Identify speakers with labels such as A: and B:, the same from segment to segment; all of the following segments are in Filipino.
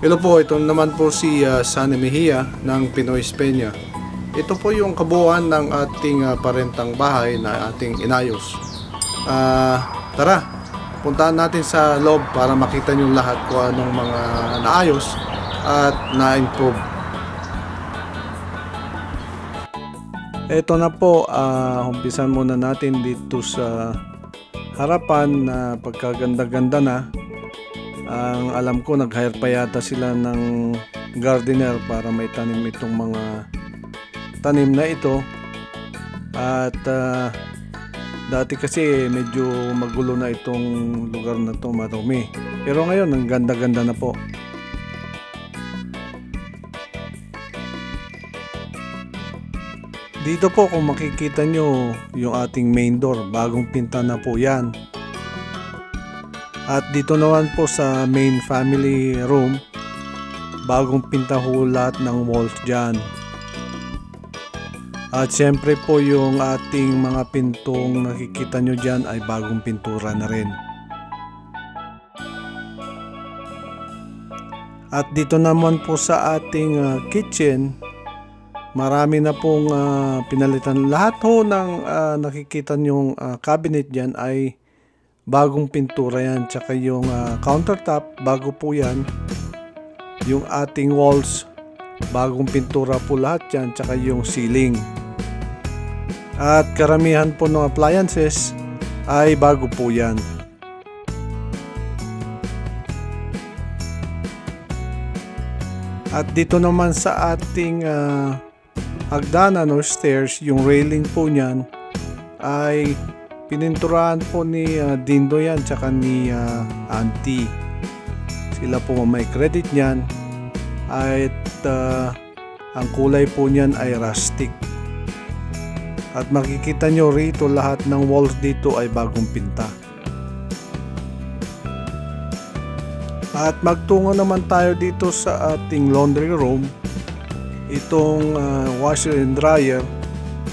A: Hello po, ito naman po si Sunny Mejia ng Pinoy Peña. Ito po yung kabuuan ng ating parentang bahay na ating inayos. Tara, puntahan natin sa loob para makita nyo lahat kung anong mga naayos at na-improve. Ito na po, umpisan muna natin dito sa harapan na pagkaganda-ganda na. Ang alam ko, nag-hire pa yata sila ng gardener para may tanim itong mga tanim na ito. At dati kasi medyo magulo na itong lugar na ito, marumi. Pero ngayon, ang ganda-ganda na po. Dito po kung makikita nyo yung ating main door, bagong pinta na po yan. At dito naman po sa main family room, bagong pinta ho lahat ng walls dyan. At syempre po yung ating mga pintong nakikita nyo dyan ay bagong pintura na rin. At dito naman po sa ating kitchen, marami na pong pinalitan. Lahat ho ng nakikita nyong cabinet dyan ay bagong pintura yan, tsaka yung countertop bago po yan, yung ating walls bagong pintura po lahat yan, tsaka yung ceiling. At karamihan po ng appliances ay bago po yan. At dito naman sa ating hagdanan or stairs, yung railing po niyan ay pininturahan po ni Dindo yan tsaka ni Auntie. Sila po may credit niyan. At ang kulay po niyan ay rustic. At makikita nyo rito lahat ng walls dito ay bagong pinta. At magtungo naman tayo dito sa ating laundry room. Itong washer and dryer,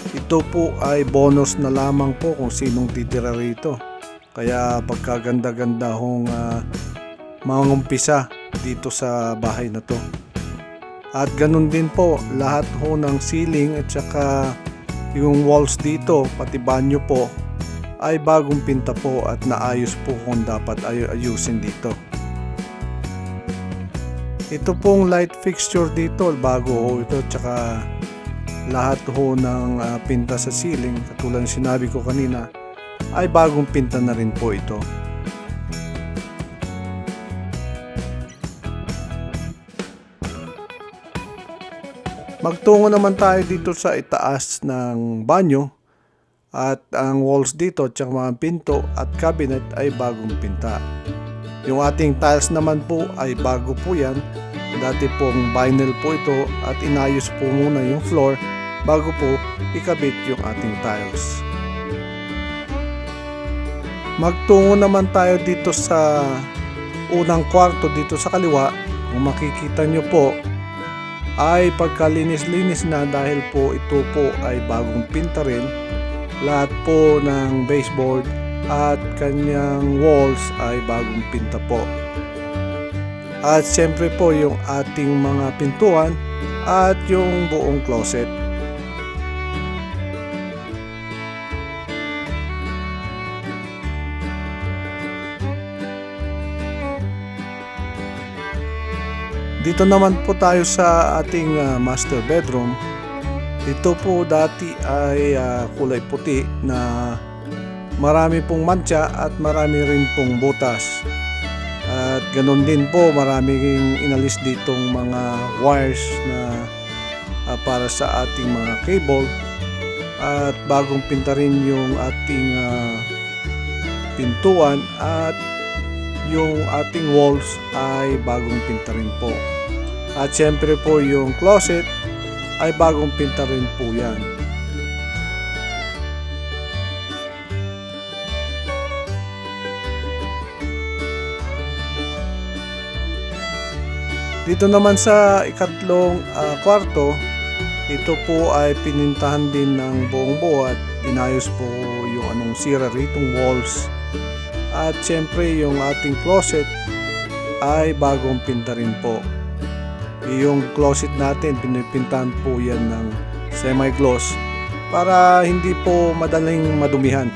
A: ito po ay bonus na lamang po kung sinong titira rito. Kaya pagkaganda-ganda hong mangumpisa dito sa bahay na to. At ganun din po, lahat ho ng ceiling at saka yung walls dito, pati banyo po, ay bagong pinta po at naayos po kung dapat ayusin dito. Ito pong light fixture dito, bago ho ito, tsaka lahat ho ng pinta sa ceiling, katulad ng sinabi ko kanina, ay bagong pinta na rin po ito. Magtungo naman tayo dito sa itaas ng banyo, at ang walls dito, tsaka mga pinto at cabinet ay bagong pinta. Yung ating tiles naman po ay bago po yan. Dati pong vinyl po ito at inayos po muna yung floor bago po ikabit yung ating tiles. Magtungo naman tayo dito sa unang kwarto dito sa kaliwa. Kung makikita nyo po ay pagkalinis-linis na dahil po ito po ay bagong pinta rin. Lahat po ng baseboard at kanyang walls ay bagong pinta po. At siyempre po yung ating mga pintuan at yung buong closet. Dito naman po tayo sa ating master bedroom. Ito po dati ay kulay puti na marami pong mancha at marami rin pong butas. At ganun din po, maraming inalis ditong mga wires na para sa ating mga cable. At bagong pinta rin yung ating pintuan at yung ating walls ay bagong pinta rin po. At syempre po yung closet ay bagong pinta rin po yan. Dito naman sa ikatlong kwarto, ito po ay pinintahan din ng buong buo at inayos po yung sira ritong walls. At syempre yung ating closet ay bagong pinta rin po. yung closet natin, pinipintahan po yan ng semi-gloss para hindi po madaling madumihan.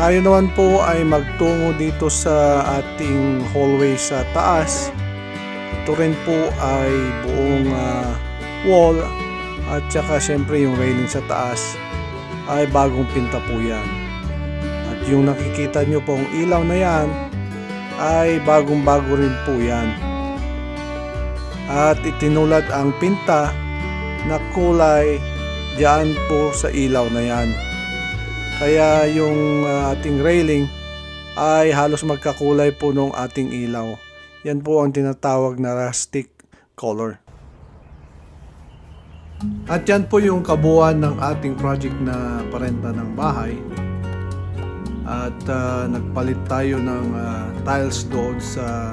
A: Tayo naman po ay magtungo dito sa ating hallway sa taas. Ito rin po ay buong wall at saka syempre yung railing sa taas ay bagong pinta po yan. At yung nakikita nyo pong ilaw na yan ay bagong bago rin po yan. At itinulad ang pinta na kulay diyan po sa ilaw na yan. Kaya yung ating railing ay halos magkakulay po nung ating ilaw. Yan po ang tinatawag na rustic color. At yan po yung kabuuan ng ating project na parenta ng bahay. At nagpalit tayo ng tiles doon sa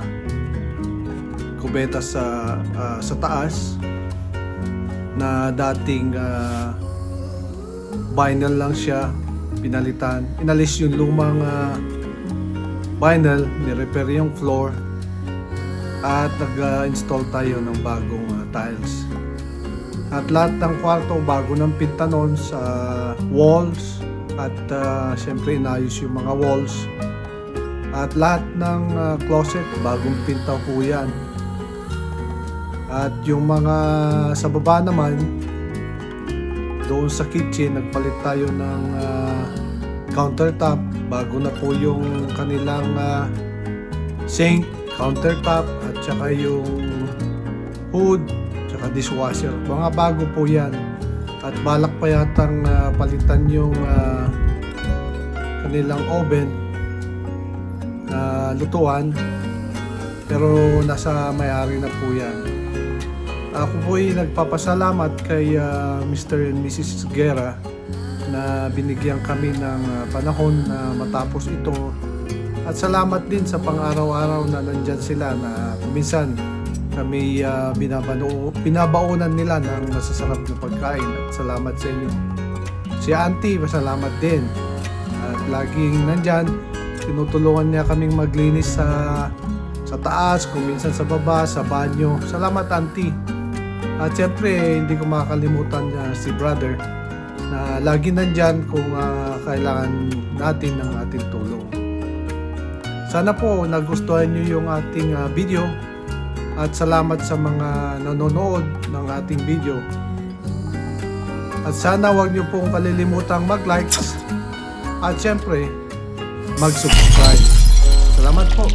A: kubeta sa taas na dating vinyl lang siya. Pinalitan, inalis yung lumang vinyl, ni-repair yung floor at nag-install tayo ng bagong tiles. At lahat ng kwarto bago ng pinta noon sa walls at syempre inayos yung mga walls. At lahat ng closet bagong pinta po yan. At yung mga sa baba naman, doon sa kitchen, nagpalit tayo ng countertop. Bago na po yung kanilang sink, countertop, at saka yung hood, saka dishwasher. Mga bago po yan. At balak pa yatang palitan yung kanilang oven na lutuan. Pero nasa may-ari na po yan. Ako po ay nagpapasalamat kay Mr. and Mrs. Guerra na binigyan kami ng panahon na matapos ito. At salamat din sa pang-araw-araw na nandyan sila na minsan kami binabaunan nila ng masasarap na pagkain. At salamat sa inyo. Si Auntie, masalamat din. At laging nandyan, tinutulungan niya kaming maglinis sa taas, kung minsan sa baba, sa banyo. Salamat Auntie. At syempre, hindi ko makakalimutan si brother na lagi nandyan kung kailangan natin ng ating tulong. Sana po nagustuhan nyo yung ating video at salamat sa mga nanonood ng ating video. At sana wag nyo pong kalilimutang mag-likes at syempre mag-subscribe. Salamat po!